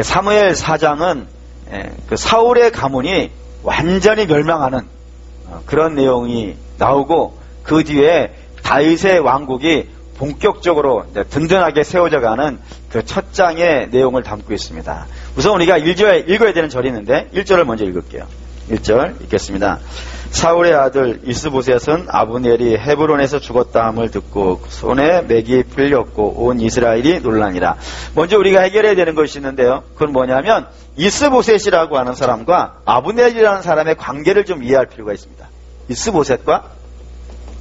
사무엘 4장은 그 사울의 가문이 완전히 멸망하는 그런 내용이 나오고, 그 뒤에 다윗의 왕국이 본격적으로 든든하게 세워져가는 그 첫 장의 내용을 담고 있습니다. 우선 우리가 읽어야 되는 절이 있는데 1절을 먼저 읽을게요. 1절 읽겠습니다. 사울의 아들 이스보셋은 아브넬이 헤브론에서 죽었다함을 듣고 손에 맥이 풀렸고 온 이스라엘이 놀라니라. 먼저 우리가 해결해야 되는 것이 있는데요. 그건 뭐냐면 이스보셋이라고 하는 사람과 아브넬이라는 사람의 관계를 좀 이해할 필요가 있습니다. 이스보셋과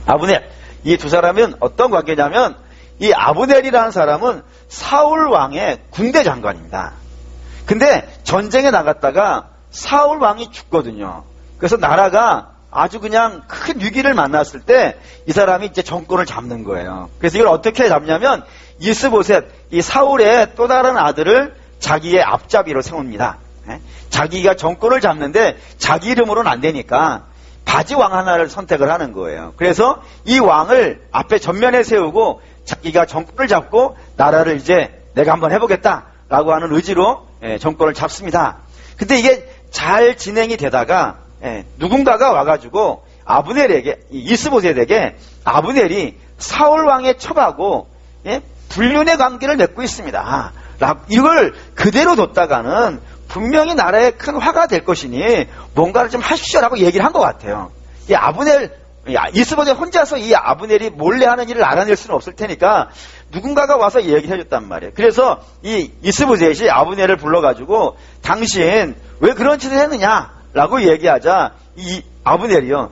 아브넬, 이 두 사람은 어떤 관계냐면, 이 아브넬이라는 사람은 사울 왕의 군대 장관입니다. 근데 전쟁에 나갔다가 사울 왕이 죽거든요. 그래서 나라가 아주 그냥 큰 위기를 만났을 때 이 사람이 이제 정권을 잡는 거예요. 그래서 이걸 어떻게 잡냐면 이스보셋, 이 사울의 또 다른 아들을 자기의 앞잡이로 세웁니다. 자기가 정권을 잡는데 자기 이름으로는 안 되니까 바지 왕 하나를 선택을 하는 거예요. 그래서 이 왕을 앞에 전면에 세우고 자기가 정권을 잡고 나라를 이제 내가 한번 해보겠다라고 하는 의지로 정권을 잡습니다. 근데 이게 잘 진행이 되다가 누군가가 와가지고 아브넬에게, 이스보셋에게 아브넬이 사울 왕의 첩하고 불륜의 관계를 맺고 있습니다. 이걸 그대로 뒀다가는 분명히 나라에 큰 화가 될 것이니 뭔가를 좀 하십시오라고 얘기를 한 것 같아요. 이 아브넬, 이스보셋 혼자서 이 아브넬이 몰래 하는 일을 알아낼 수는 없을 테니까 누군가가 와서 얘기해 줬단 말이에요. 그래서 이 이스보셋이 아브넬을 불러가지고 당신 왜 그런 짓을 했느냐라고 얘기하자 이 아브넬이요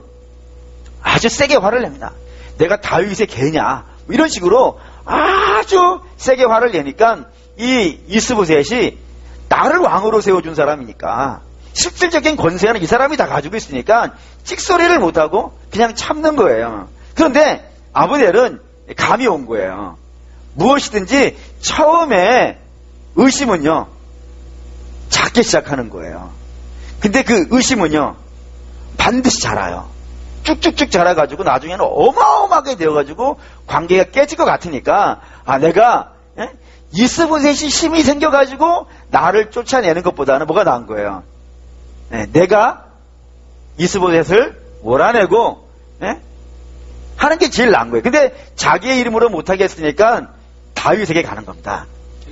아주 세게 화를 냅니다. 내가 다윗의 개냐 뭐 이런 식으로 아주 세게 화를 내니까 이 이스보셋이 나를 왕으로 세워준 사람이니까 실질적인 권세는 이 사람이 다 가지고 있으니까 찍소리를 못하고 그냥 참는 거예요. 그런데 아브넬은 감이 온 거예요. 무엇이든지 처음에 의심은요 작게 시작하는 거예요. 근데 그 의심은요 반드시 자라요. 쭉쭉쭉 자라가지고 나중에는 어마어마하게 되어가지고 관계가 깨질 것 같으니까 내가 이스보셋이 힘이 생겨가지고 나를 쫓아내는 것보다는 뭐가 나은 거예요. 내가 이스보셋을 몰아내고 하는 게 제일 나은 거예요. 근데 자기의 이름으로 못하겠으니까 다윗에게 가는 겁니다.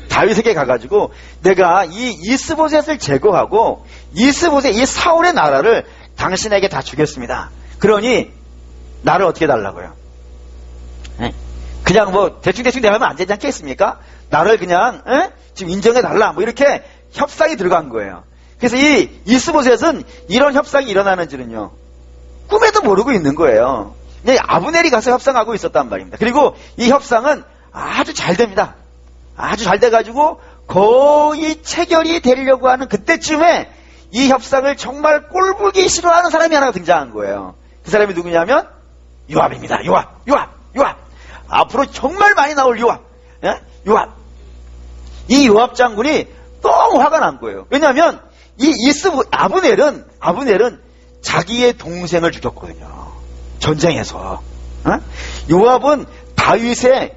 다윗에게 가가지고 내가 이 이스보셋을 제거하고 이스보셋, 이 사울의 나라를 당신에게 다 주겠습니다. 그러니 나를 어떻게 달라고요? 그냥 뭐 대충 대하면 안 되지 않겠습니까? 나를 그냥 지금 인정해달라 뭐 이렇게 협상이 들어간 거예요. 그래서 이 이스보셋은 이런 협상이 일어나는지는요 꿈에도 모르고 있는 거예요. 아브넬이 가서 협상하고 있었단 말입니다. 그리고 이 협상은 아주 잘 됩니다. 아주 잘 돼가지고 거의 체결이 되려고 하는 그때쯤에 이 협상을 정말 꼴보기 싫어하는 사람이 하나 등장한 거예요. 그 사람이 누구냐면 요압입니다. 요압. 앞으로 정말 많이 나올 요압. 이 요압 장군이 너무 화가 난 거예요. 왜냐하면 이 아브넬은 자기의 동생을 죽였거든요. 전쟁에서. 요압은 다윗의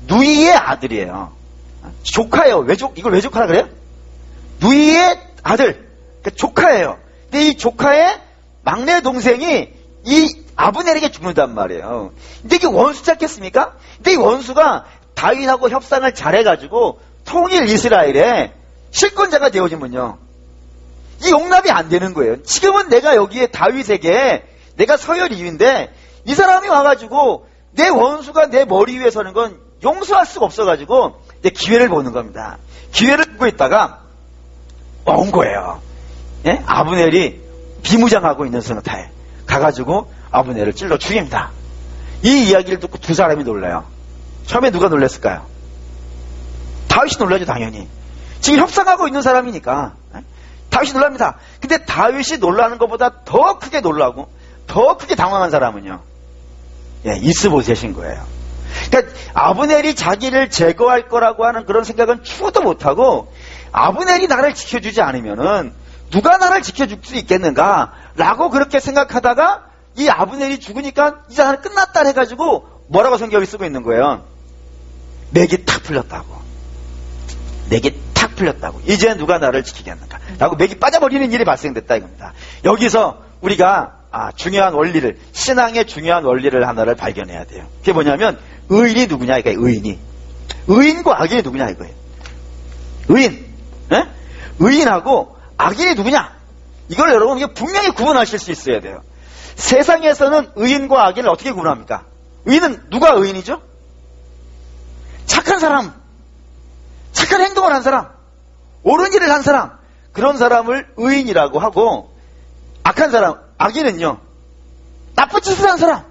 누이의 아들이에요. 조카예요. 이걸 왜 조카라 그래요? 누이의 아들. 그러니까 조카예요. 근데 이 조카의 막내 동생이 이 아브넬에게 죽는단 말이에요. 근데 이게 원수 찾겠습니까? 근데 이 원수가 다윗하고 협상을 잘해가지고 통일 이스라엘의 실권자가 되어지면요 이 용납이 안 되는 거예요. 지금은 내가 여기에 다윗에게 내가 서열 2위인데 이 사람이 와가지고 내 원수가 내 머리 위에 서는 건 용서할 수가 없어가지고 이제 기회를 보는 겁니다. 기회를 보고 있다가 온 거예요. 아브넬이 비무장하고 있는 상태에 가가지고 아브넬을 찔러 죽입니다. 이 이야기를 듣고 두 사람이 놀라요. 처음에 누가 놀랐을까요? 다윗이 놀라죠, 당연히. 지금 협상하고 있는 사람이니까. 다윗이 놀랍니다. 근데 다윗이 놀라는 것보다 더 크게 놀라고 더 크게 당황한 사람은요 이스보셋인 거예요. 그러니까 아브넬이 자기를 제거할 거라고 하는 그런 생각은 추구도 못하고 아브넬이 나를 지켜주지 않으면은 누가 나를 지켜줄 수 있겠는가 라고 그렇게 생각하다가 이 아브넬이 죽으니까 이 사람은 끝났다 해가지고 뭐라고 성경을 쓰고 있는 거예요? 맥이 탁 풀렸다고. 맥이 탁 풀렸다고. 이제 누가 나를 지키겠는가 라고 맥이 빠져버리는 일이 발생됐다 이겁니다. 여기서 우리가 중요한 원리를, 신앙의 중요한 원리를 하나를 발견해야 돼요. 그게 뭐냐면 의인이 누구냐 이거예요. 의인과 악인이 누구냐 이거예요. 의인하고 악인이 누구냐, 이걸 여러분 이게 분명히 구분하실 수 있어야 돼요. 세상에서는 의인과 악인을 어떻게 구분합니까? 의인은 누가 의인이죠? 착한 사람, 착한 행동을 한 사람, 옳은 일을 한 사람, 그런 사람을 의인이라고 하고, 악한 사람, 악인은요, 나쁜 짓을 한 사람,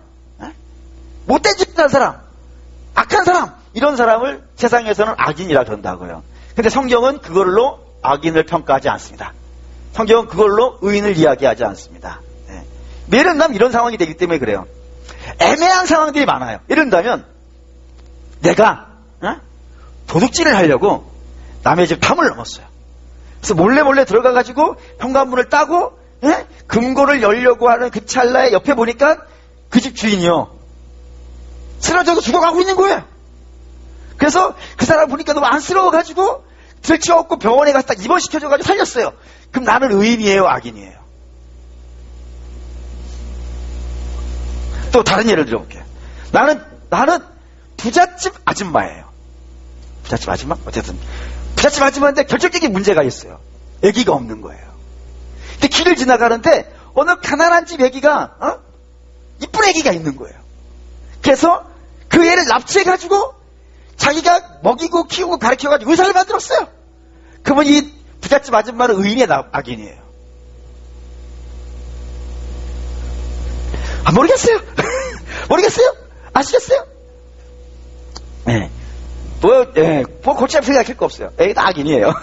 못된 짓을 한 사람, 악한 사람, 이런 사람을 세상에서는 악인이라고 그런다고요. 근데 성경은 그걸로 악인을 평가하지 않습니다. 성경은 그걸로 의인을 이야기하지 않습니다. 예를 들면 이런 상황이 되기 때문에 그래요. 애매한 상황들이 많아요. 예를 들면 내가 도둑질을 하려고 남의 집 탐을 넘었어요. 그래서 몰래 들어가가지고 현관문을 따고 금고를 열려고 하는 그 찰나에 옆에 보니까 그 집 주인이요, 쓰러져서 죽어가고 있는 거예요. 그래서 그 사람 보니까 너무 안쓰러워가지고 들치워갖고 병원에 가서 딱 입원시켜줘가지고 살렸어요. 그럼 나는 의인이에요, 악인이에요? 또 다른 예를 들어볼게요. 나는 부잣집 아줌마예요. 부잣집 아줌마? 어쨌든 부잣집 아줌마인데 결정적인 문제가 있어요. 아기가 없는 거예요. 근데 길을 지나가는데 어느 가난한 집 아기가 이쁜 아기가 있는 거예요. 그래서 그 애를 납치해가지고 자기가 먹이고 키우고 가르쳐가지고 의사를 만들었어요. 그러면 이 부잣집 아줌마는 의인이에요, 악인이에요? 모르겠어요. 모르겠어요? 아시겠어요? 네. 뭐 골치 아프게 생각할 거 없어요. 애가 악인이에요.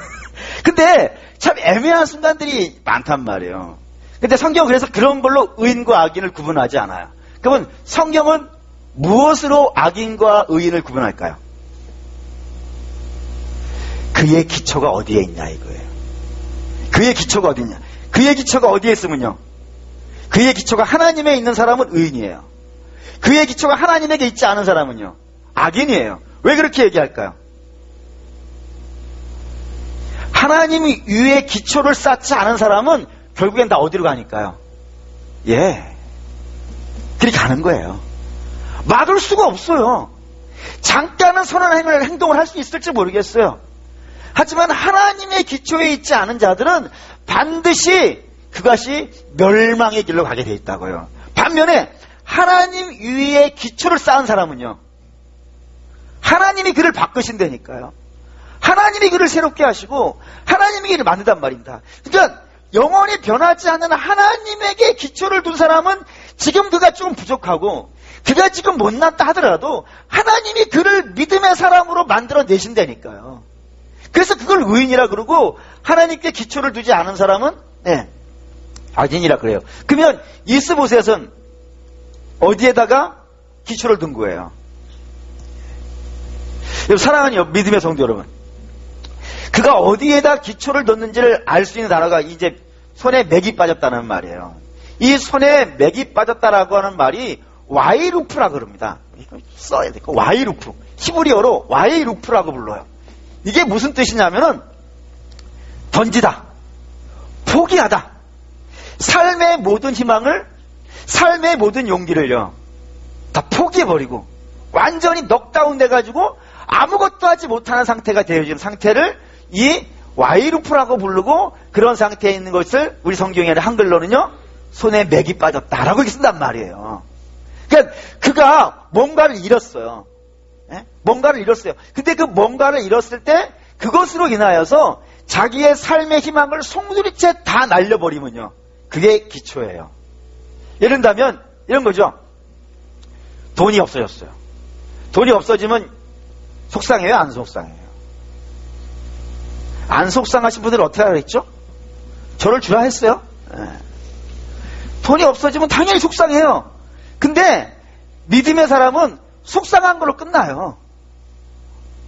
근데 참 애매한 순간들이 많단 말이에요. 근데 성경은 그래서 그런 걸로 의인과 악인을 구분하지 않아요. 그러면 성경은 무엇으로 악인과 의인을 구분할까요? 그의 기초가 어디에 있냐 이거예요. 그의 기초가 어디 있냐. 그의 기초가 어디에 있으면요, 그의 기초가 하나님에 있는 사람은 의인이에요. 그의 기초가 하나님에게 있지 않은 사람은요, 악인이에요. 왜 그렇게 얘기할까요? 하나님 위에 기초를 쌓지 않은 사람은 결국엔 다 어디로 가니까요? 그리 가는 거예요. 막을 수가 없어요. 잠깐은 선한 행동을 할 수 있을지 모르겠어요. 하지만 하나님의 기초에 있지 않은 자들은 반드시 그것이 멸망의 길로 가게 돼 있다고요. 반면에 하나님 위에 기초를 쌓은 사람은요, 하나님이 그를 바꾸신다니까요. 하나님이 그를 새롭게 하시고 하나님이 그를 만든단 말입니다. 그러니까 영원히 변하지 않는 하나님에게 기초를 둔 사람은 지금 그가 좀 부족하고 그가 지금 못났다 하더라도 하나님이 그를 믿음의 사람으로 만들어내신다니까요. 그래서 그걸 의인이라 그러고, 하나님께 기초를 두지 않은 사람은 악인이라 그래요. 그러면 이스보셋은 어디에다가 기초를 둔 거예요? 사랑하는 믿음의 성도 여러분, 그가 어디에다 기초를 뒀는지를 알 수 있는 단어가 이제 손에 맥이 빠졌다는 말이에요. 이 손에 맥이 빠졌다라고 하는 말이 와이루프라고 그럽니다. 이거 써야 돼. 와이루프. 히브리어로 와이루프라고 불러요. 이게 무슨 뜻이냐면은 던지다, 포기하다, 삶의 모든 희망을, 삶의 모든 용기를요 다 포기해버리고 완전히 넉다운 돼가지고 아무것도 하지 못하는 상태가 되어지는 상태를 이 와이루프라고 부르고, 그런 상태에 있는 것을 우리 성경에 한글로는요 손에 맥이 빠졌다라고 이렇게 쓴단 말이에요. 그러니까 그가 뭔가를 잃었어요. 뭔가를 잃었어요. 근데 그 뭔가를 잃었을 때 그것으로 인하여서 자기의 삶의 희망을 송두리째 다 날려버리면요, 그게 기초예요. 예를 들면 이런 거죠. 돈이 없어졌어요. 돈이 없어지면 속상해요, 안 속상해요? 안 속상하신 분들은 어떻게 하겠죠? 저를 주라 했어요. 돈이 없어지면 당연히 속상해요. 근데 믿음의 사람은 속상한 걸로 끝나요.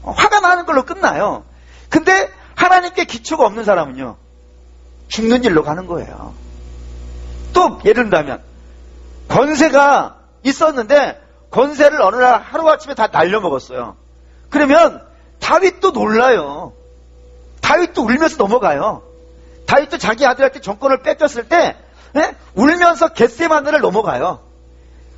화가 나는 걸로 끝나요. 근데 하나님께 기초가 없는 사람은요, 죽는 일로 가는 거예요. 또 예를 들면 권세가 있었는데 권세를 어느 날 하루아침에 다 날려먹었어요. 그러면 다윗도 놀라요. 다윗도 울면서 넘어가요. 다윗도 자기 아들한테 정권을 뺏겼을 때 울면서 겟세마네를 넘어가요.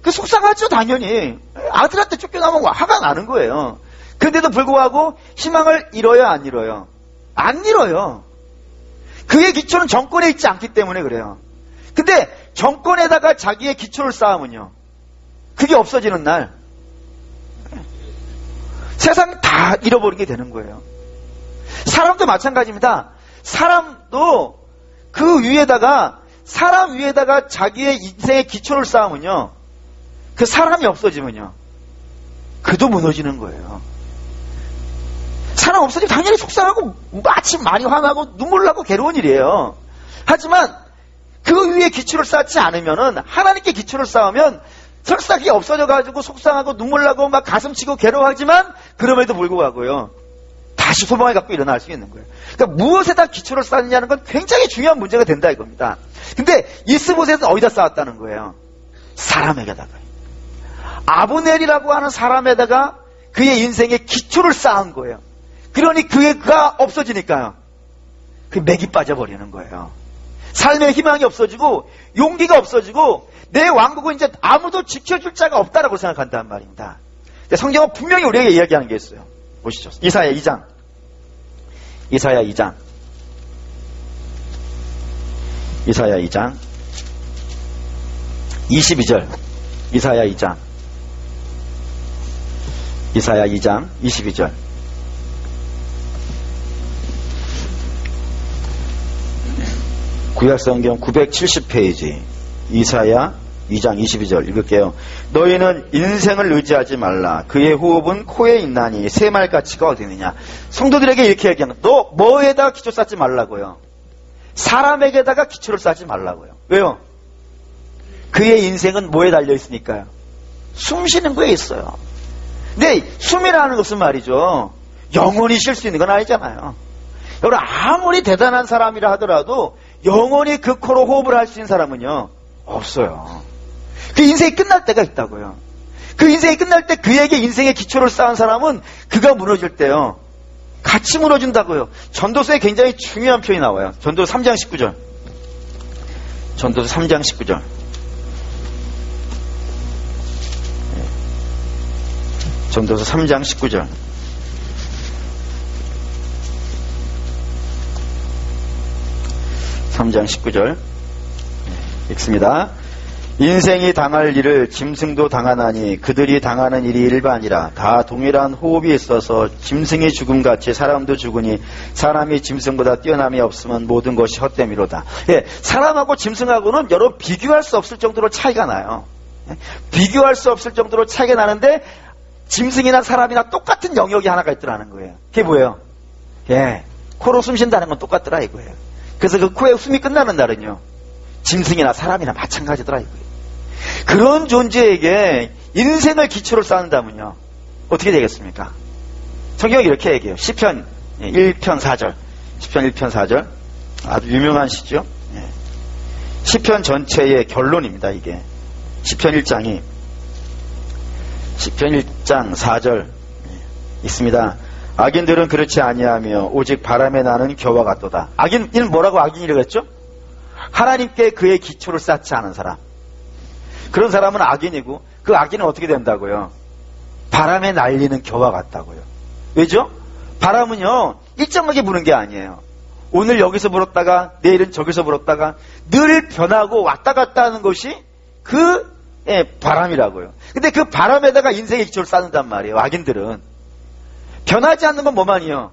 그 속상하죠, 당연히. 아들한테 쫓겨나면 화가 나는 거예요. 그런데도 불구하고 희망을 잃어요, 안 잃어요? 안 잃어요. 그의 기초는 정권에 있지 않기 때문에 그래요. 근데 정권에다가 자기의 기초를 쌓으면요, 그게 없어지는 날 세상 다 잃어버리게 되는 거예요. 사람도 마찬가지입니다. 사람도 그 위에다가, 사람 위에다가 자기의 인생의 기초를 쌓으면요, 그 사람이 없어지면요, 그도 무너지는 거예요. 사람 없어지면 당연히 속상하고 마침 많이 화나고 눈물 나고 괴로운 일이에요. 하지만 그 위에 기초를 쌓지 않으면은, 하나님께 기초를 쌓으면 설사 그게 없어져가지고 속상하고 눈물 나고 막 가슴 치고 괴로워하지만 그럼에도 불구하고요, 다시 소망을 갖고 일어날 수 있는 거예요. 그러니까 무엇에다 기초를 쌓느냐는 건 굉장히 중요한 문제가 된다 이겁니다. 근데 이스보셋은 어디다 쌓았다는 거예요? 사람에게다가. 아브넬이라고 하는 사람에다가 그의 인생의 기초를 쌓은 거예요. 그러니 그가 없어지니까요, 그 맥이 빠져버리는 거예요. 삶의 희망이 없어지고 용기가 없어지고 내 왕국은 이제 아무도 지켜줄 자가 없다라고 생각한단 말입니다. 성경은 분명히 우리에게 이야기하는 게 있어요. 보시죠. 이사야 2장. 이사야 2장. 이사야 2장 22절. 이사야 2장. 이사야 2장 22절. 구약성경 970페이지 이사야 2장 22절 읽을게요. 너희는 인생을 의지하지 말라. 그의 호흡은 코에 있나니 새말가치가 어디 있느냐. 성도들에게 이렇게 얘기하는, 너 뭐에다가 기초 쌓지 말라고요? 사람에게다가 기초를 쌓지 말라고요. 왜요? 그의 인생은 뭐에 달려 있으니까요? 숨 쉬는 거에 있어요. 근데 숨이라는 것은 말이죠, 영원히 쉴 수 있는 건 아니잖아요. 여러분, 아무리 대단한 사람이라 하더라도 영원히 그 코로 호흡을 할 수 있는 사람은요, 없어요. 그 인생이 끝날 때가 있다고요. 그 인생이 끝날 때 그에게 인생의 기초를 쌓은 사람은 그가 무너질 때요, 같이 무너진다고요. 전도서에 굉장히 중요한 표현이 나와요. 전도서 3장 19절. 전도서 3장 19절. 전도서 3장 19절. (3장 19절) 읽습니다. 인생이 당할 일을 짐승도 당하나니 그들이 당하는 일이 일반이라. 다 동일한 호흡이 있어서 짐승이 죽음같이 사람도 죽으니 사람이 짐승보다 뛰어남이 없으면 모든 것이 헛됨이로다. 예, 사람하고 짐승하고는 여러 비교할 수 없을 정도로 차이가 나요. 비교할 수 없을 정도로 차이가 나는데 짐승이나 사람이나 똑같은 영역이 하나가 있더라는 거예요. 그게 뭐예요? 예, 코로 숨 쉰다는 건 똑같더라 이거예요. 그래서 그 코에 숨이 끝나는 날은요, 짐승이나 사람이나 마찬가지더라 이거예요. 그런 존재에게 인생을 기초로 쌓는다면요, 어떻게 되겠습니까? 성경이 이렇게 얘기해요. 시편 1편 4절. 시편 1편 4절. 아주 유명한 시죠. 시편 전체의 결론입니다, 이게. 시편 1장이. 시편 1장 4절 있습니다. 악인들은 그렇지 아니하며 오직 바람에 나는 겨와 같도다. 악인은 뭐라고 악인이라고 했죠? 하나님께 그의 기초를 쌓지 않은 사람. 그런 사람은 악인이고, 그 악인은 어떻게 된다고요? 바람에 날리는 겨와 같다고요. 왜죠? 바람은요, 일정하게 부는 게 아니에요. 오늘 여기서 불었다가 내일은 저기서 불었다가 늘 변하고 왔다 갔다 하는 것이 그 바람이라고요. 근데 그 바람에다가 인생의 기초를 쌓는단 말이에요. 악인들은 변하지 않는 건 뭐만이요?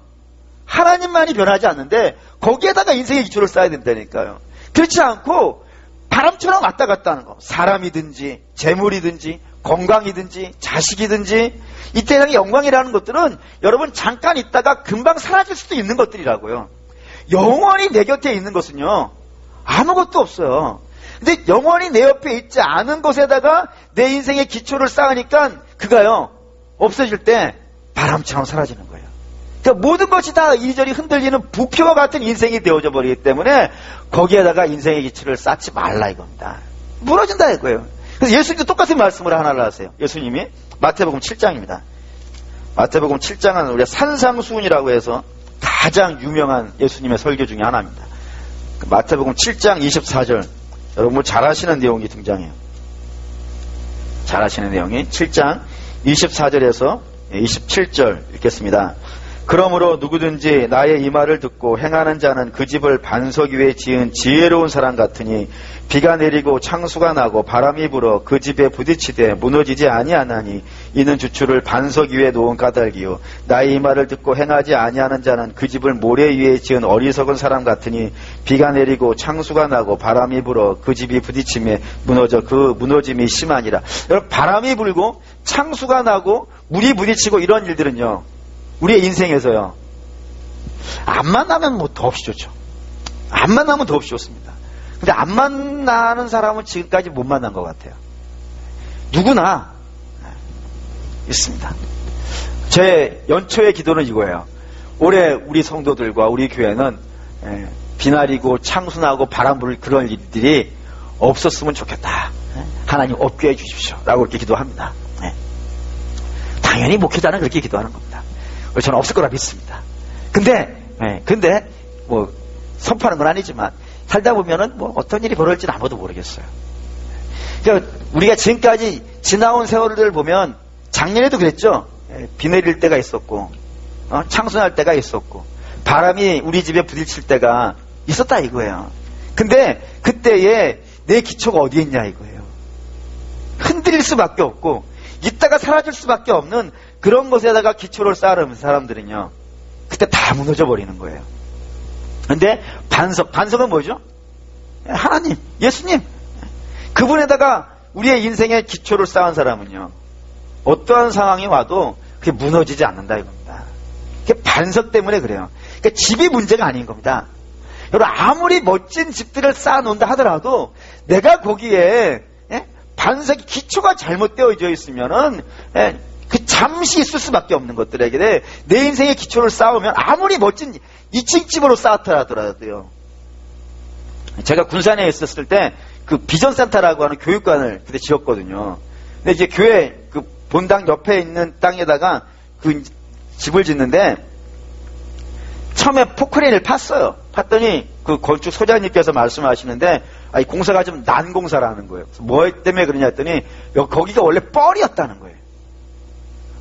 하나님만이 변하지 않는데 거기에다가 인생의 기초를 쌓아야 된다니까요. 그렇지 않고 바람처럼 왔다 갔다 하는 거, 사람이든지 재물이든지 건강이든지 자식이든지, 이 세상의 영광이라는 것들은 여러분 잠깐 있다가 금방 사라질 수도 있는 것들이라고요. 영원히 내 곁에 있는 것은요, 아무것도 없어요. 근데 영원히 내 옆에 있지 않은 것에다가 내 인생의 기초를 쌓으니까 그가요, 없어질 때 바람처럼 사라지는 거예요. 그러니까 모든 것이 다 이리저리 흔들리는 부표와 같은 인생이 되어져 버리기 때문에 거기에다가 인생의 기초를 쌓지 말라 이겁니다. 무너진다 이거예요. 그래서 예수님도 똑같은 말씀을 하나를 하세요. 예수님이 마태복음 7장입니다. 마태복음 7장은 우리가 산상수훈이라고 해서 다 가장 유명한 예수님의 설교 중에 하나입니다. 마태복음 7장 24절, 여러분 잘 아시는 내용이 등장해요. 잘 아시는 내용이 7장 24절에서 27절 읽겠습니다. 그러므로 누구든지 나의 이 말을 듣고 행하는 자는 그 집을 반석 위에 지은 지혜로운 사람 같으니 비가 내리고 창수가 나고 바람이 불어 그 집에 부딪히되 무너지지 아니하나니 이는 주추를 반석 위에 놓은 까닭이요 나의 이 말을 듣고 행하지 아니하는 자는 그 집을 모래 위에 지은 어리석은 사람 같으니 비가 내리고 창수가 나고 바람이 불어 그 집이 부딪힘에 무너져 그 무너짐이 심하니라. 여러분, 바람이 불고 창수가 나고 물이 부딪히고 이런 일들은요, 우리의 인생에서요, 안 만나면 뭐 더없이 좋죠. 안 만나면 더없이 좋습니다. 근데 안 만나는 사람은 지금까지 못 만난 것 같아요. 누구나 있습니다. 제 연초의 기도는 이거예요. 올해 우리 성도들과 우리 교회는 비나리고 창수나고 바람 불 그런 일들이 없었으면 좋겠다. 하나님 없게 해주십시오. 라고 이렇게 기도합니다. 당연히 목회자는 그렇게 기도하는 겁니다. 저는 없을 거라 믿습니다. 근데 뭐 선포하는 건 아니지만 살다 보면은 뭐 어떤 일이 벌어질지는 아무도 모르겠어요. 그러니까 우리가 지금까지 지나온 세월을 보면 작년에도 그랬죠. 비 내릴 때가 있었고, 창수날 때가 있었고, 바람이 우리 집에 부딪힐 때가 있었다 이거예요. 근데 그때에 내 기초가 어디에 있냐 이거예요. 흔들릴 수밖에 없고 있다가 사라질 수밖에 없는 그런 것에다가 기초를 쌓은 사람들은요, 그때 다 무너져 버리는 거예요. 근데 반석은 뭐죠? 하나님, 예수님, 그분에다가 우리의 인생의 기초를 쌓은 사람은요, 어떠한 상황이 와도 그게 무너지지 않는다 이겁니다. 그게 반석 때문에 그래요. 그러니까 집이 문제가 아닌 겁니다. 여러분, 아무리 멋진 집들을 쌓아놓는다 하더라도 내가 거기에 반석이 기초가 잘못되어져 있으면은 그 잠시 있을 수밖에 없는 것들에게 내 인생의 기초를 쌓으면 아무리 멋진 2층 집으로 쌓았다 하더라도요. 제가 군산에 있었을 때 그 비전센터라고 하는 교육관을 그때 지었거든요. 근데 이제 교회 그 본당 옆에 있는 땅에다가 그 집을 짓는데 처음에 포크레인을 팠어요. 팠더니 그 건축 소장님께서 말씀하시는데 이 공사가 좀 난 공사라는 거예요. 뭐 때문에 그러냐 했더니 거기가 원래 뻘이었다는 거예요.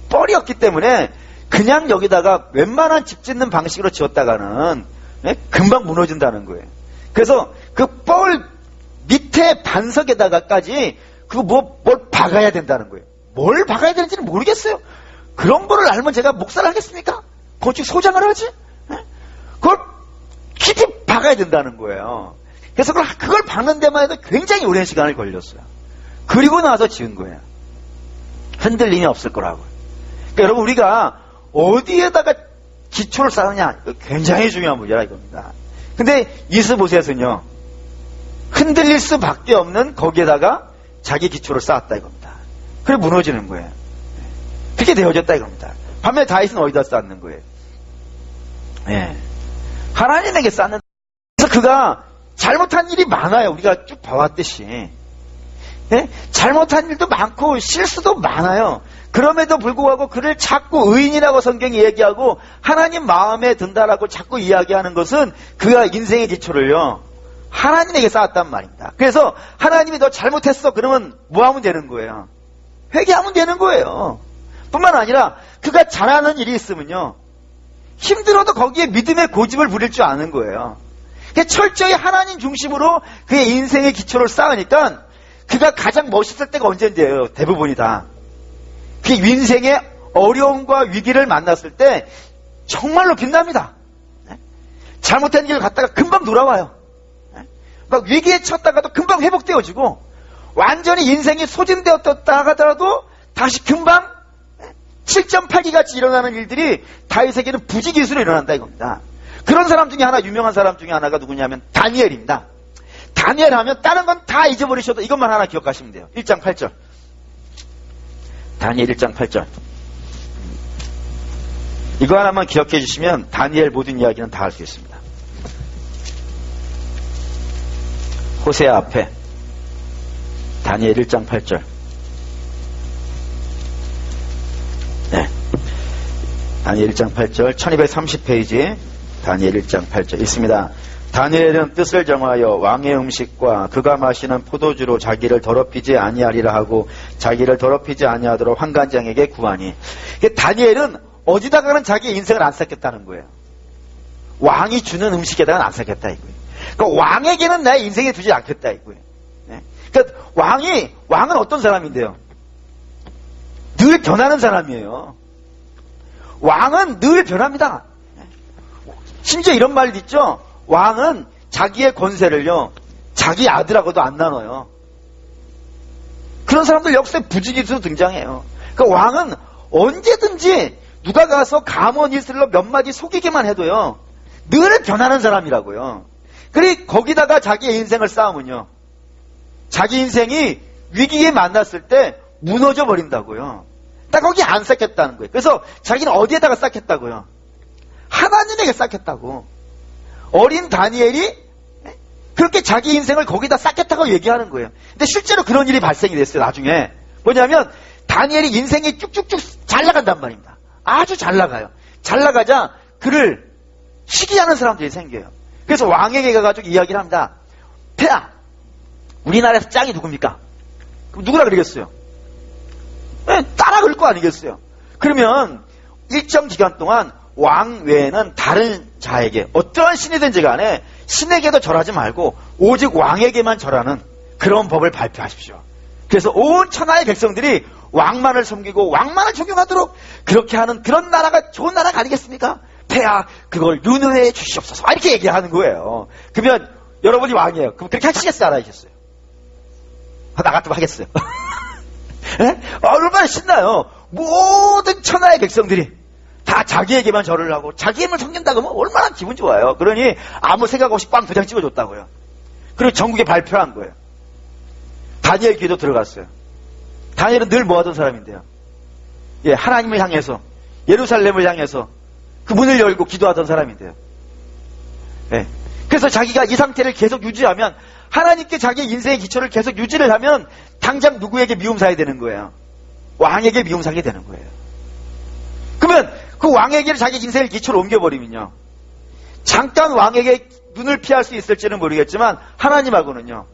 뻘이었기 때문에 그냥 여기다가 웬만한 집 짓는 방식으로 지었다가는 금방 무너진다는 거예요. 그래서 그 뻘 밑에 반석에다가까지 뭘 박아야 된다는 거예요. 뭘 박아야 되는지는 모르겠어요. 그런 거를 알면 제가 목사를 하겠습니까? 건축 소장을 하지? 그걸 깊이 박아야 된다는 거예요. 그래서 그걸 박는 데만 해도 굉장히 오랜 시간을 걸렸어요. 그리고 나서 지은 거예요. 흔들림이 없을 거라고요. 그러니까 여러분, 우리가 어디에다가 기초를 쌓느냐, 굉장히 중요한 문제라 이겁니다. 근데 이스보셋은요, 흔들릴 수밖에 없는 거기에다가 자기 기초를 쌓았다 이겁니다. 그래 무너지는 거예요. 그렇게 되어졌다 이겁니다. 반면에 다윗은 어디다 쌓는 거예요? 하나님에게 쌓는. 그래서 그가 잘못한 일이 많아요. 우리가 쭉 봐왔듯이. 잘못한 일도 많고 실수도 많아요. 그럼에도 불구하고 그를 자꾸 의인이라고 성경이 얘기하고 하나님 마음에 든다라고 자꾸 이야기하는 것은 그가 인생의 기초를요, 하나님에게 쌓았단 말입니다. 그래서 하나님이 너 잘못했어 그러면 뭐 하면 되는 거예요? 회개하면 되는 거예요. 뿐만 아니라 그가 잘하는 일이 있으면요, 힘들어도 거기에 믿음의 고집을 부릴 줄 아는 거예요. 철저히 하나님 중심으로 그의 인생의 기초를 쌓으니까 그가 가장 멋있을 때가 언젠데요? 대부분이 다. 그 인생의 어려움과 위기를 만났을 때 정말로 빛납니다. 잘못된 길을 갔다가 금방 돌아와요. 막 위기에 쳤다가도 금방 회복되어지고, 완전히 인생이 소진되었다 하더라도 다시 금방 7.8기 같이 일어나는 일들이 다윗에게는 부지기수로 일어난다 이겁니다. 그런 사람 중에 하나, 유명한 사람 중에 하나가 누구냐면 다니엘입니다. 다니엘 하면 다른 건 다 잊어버리셔도 이것만 하나 기억하시면 돼요. 1장 8절. 다니엘 1장 8절. 이거 하나만 기억해 주시면 다니엘 모든 이야기는 다 할 수 있습니다. 호세아 앞에 다니엘 1장 8절. 다니엘 1장 8절 1230페이지 다니엘 1장 8절 있습니다. 다니엘은 뜻을 정하여 왕의 음식과 그가 마시는 포도주로 자기를 더럽히지 아니하리라 하고 자기를 더럽히지 아니하도록 환관장에게 구하니. 다니엘은 어디다가는 자기 인생을 안 쌓겠다는 거예요. 왕이 주는 음식에다가는 안 쌓겠다 이거예요. 그러니까 왕에게는 내 인생에 두지 않겠다 이거예요. 네? 그러니까 왕은 어떤 사람인데요? 늘 변하는 사람이에요. 왕은 늘 변합니다. 심지어 이런 말도 있죠. 왕은 자기의 권세를요, 자기 아들하고도 안 나눠요. 그런 사람들 역사에 부지기수로 등장해요. 그러니까 왕은 언제든지 누가 가서 감언이슬로 몇 마디 속이기만 해도요, 늘 변하는 사람이라고요. 그리고 거기다가 자기의 인생을 쌓으면요, 자기 인생이 위기에 만났을 때 무너져 버린다고요. 딱 거기 안 쌓겠다는 거예요. 그래서 자기는 어디에다가 쌓겠다고요? 하나님에게 쌓겠다고. 어린 다니엘이 그렇게 자기 인생을 거기다 쌓겠다고 얘기하는 거예요. 근데 실제로 그런 일이 발생이 됐어요. 나중에 뭐냐면 다니엘이 인생이 쭉쭉쭉 잘 나간단 말입니다. 아주 잘 나가요. 잘 나가자 그를 시기하는 사람들이 생겨요. 그래서 왕에게 가가지고 이야기를 합니다. 폐하, 우리나라에서 짱이 누굽니까? 그럼 누구라 그러겠어요? 따라 그럴 거 아니겠어요? 그러면 일정 기간 동안 왕 외에는 다른 자에게, 어떠한 신이든지 간에 신에게도 절하지 말고 오직 왕에게만 절하는 그런 법을 발표하십시오. 그래서 온 천하의 백성들이 왕만을 섬기고 왕만을 존경하도록 그렇게 하는 그런 나라가 좋은 나라가 아니겠습니까? 폐하, 그걸 윤회해 주시옵소서. 이렇게 얘기하는 거예요. 그러면 여러분이 왕이에요. 그럼 그렇게 하시겠어요? 안 하시겠어요? 나 같으면 하겠어요. 얼마나 신나요. 모든 천하의 백성들이 다 자기에게만 절을 하고 자기에만 섬긴다고 하면 얼마나 기분 좋아요. 그러니 아무 생각 없이 빵 도장 찍어줬다고요. 그리고 전국에 발표한 거예요. 다니엘 귀에도 들어갔어요. 다니엘은 늘 뭐 하던 사람인데요. 하나님을 향해서, 예루살렘을 향해서 그 문을 열고 기도하던 사람인데요. 그래서 자기가 이 상태를 계속 유지하면, 하나님께 자기의 인생의 기초를 계속 유지를 하면 당장 누구에게 미움 사야 되는 거예요? 왕에게 미움 사게 되는 거예요. 그러면 그 왕에게 자기 인생의 기초를 옮겨버리면요, 잠깐 왕에게 눈을 피할 수 있을지는 모르겠지만 하나님하고는요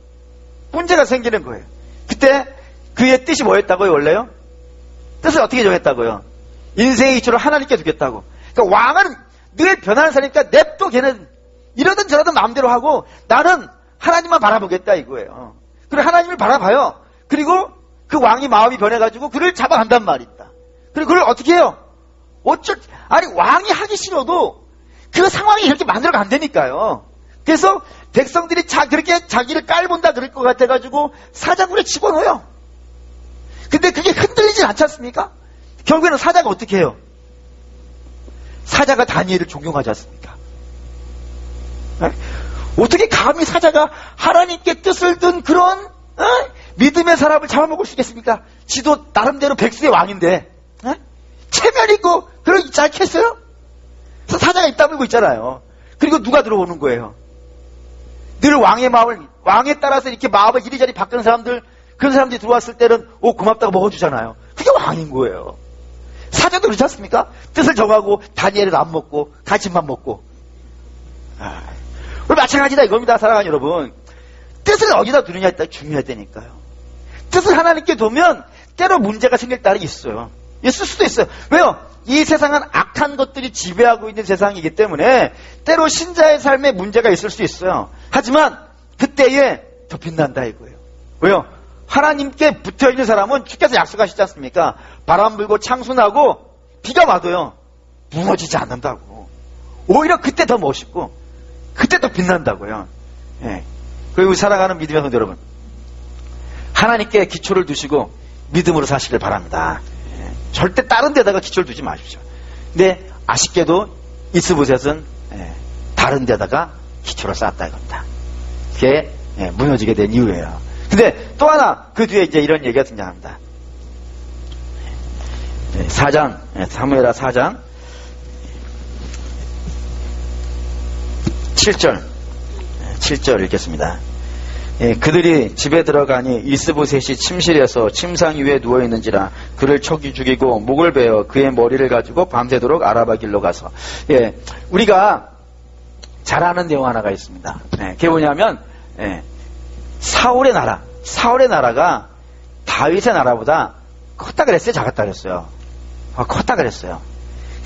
문제가 생기는 거예요. 그때 그의 뜻이 뭐였다고요? 원래요? 뜻을 어떻게 정했다고요? 인생의 기초를 하나님께 두겠다고. 그러니까 왕은 늘 변하는 사람이니까 냅둬, 걔는 이러든 저러든 마음대로 하고 나는 하나님만 바라보겠다 이거예요. 그리고 하나님을 바라봐요. 그리고 그 왕이 마음이 변해가지고 그를 잡아간단 말입니다. 그리고 그를 어떻게 해요? 아니 왕이 하기 싫어도 그 상황이 그렇게 만들어가 안 되니까요. 그래서 백성들이 그렇게 자기를 깔본다 그럴 것 같아가지고 사자굴에 집어넣어요. 근데 그게 흔들리진 않지 않습니까? 결국에는 사자가 어떻게 해요? 사자가 다니엘을 존경하지 않습니까? 어떻게 감히 사자가 하나님께 뜻을 둔 그런 믿음의 사람을 잡아먹을 수 있겠습니까? 지도 나름대로 백수의 왕인데 체면 있고 그런 잘 캤어요? 그래서 사자가 입 다물고 있잖아요. 그리고 누가 들어오는 거예요? 늘 왕의 마음을, 왕에 따라서 이렇게 마음을 이리저리 바꾸는 사람들, 그런 사람들이 들어왔을 때는 고맙다고 먹어주잖아요. 그게 왕인 거예요. 사자도 그렇지 않습니까? 뜻을 정하고 다니엘은 안 먹고 가짐만 먹고. 우리 마찬가지다 이겁니다. 사랑하는 여러분, 뜻을 어디다 두느냐에 따라 중요하다니까요. 뜻을 하나님께 두면 때로 문제가 생길 때가 있어요. 있을 수도 있어요. 왜요? 이 세상은 악한 것들이 지배하고 있는 세상이기 때문에 때로 신자의 삶에 문제가 있을 수 있어요. 하지만 그때에 더 빛난다 이거예요. 왜요? 하나님께 붙어있는 사람은 주께서 약속하시지 않습니까? 바람 불고 창수나고 비가 와도요 무너지지 않는다고. 오히려 그때 더 멋있고 그때 더 빛난다고요. 그리고 살아가는 믿음의 성도 여러분, 하나님께 기초를 두시고 믿음으로 사시길 바랍니다. 절대 다른 데다가 기초를 두지 마십시오. 근데 아쉽게도 이스보셋은 다른 데다가 기초를 쌓았다 이겁니다. 그게 무너지게 된 이유예요. 근데 또 하나 그 뒤에 이제 이런 얘기가 등장합니다. 4장, 사무엘하 4장 7절 읽겠습니다. 그들이 집에 들어가니 이스보셋이 침실에서 침상 위에 누워있는지라 그를 촉이 죽이고 목을 베어 그의 머리를 가지고 밤새도록 아라바 길로 가서. 우리가 잘하는 내용 하나가 있습니다. 그게 뭐냐면 사울의 나라가 다윗의 나라보다 컸다 그랬어요, 작았다 그랬어요? 컸다 그랬어요.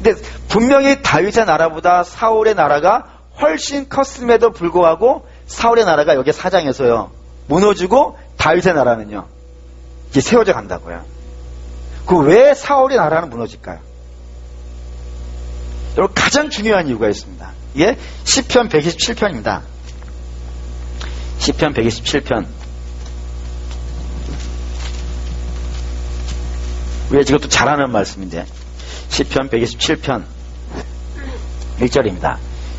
근데 분명히 다윗의 나라보다 사울의 나라가 훨씬 컸음에도 불구하고 사울의 나라가 여기 4장에서요 무너지고 다윗의 나라는요 이게 세워져 간다고요. 그 왜 사울의 나라는 무너질까요? 여러분, 가장 중요한 이유가 있습니다. 이게 시편 127편입니다. 시편 127편. 왜 이것도 잘하는 말씀인데, 시편 127편 1절입니다.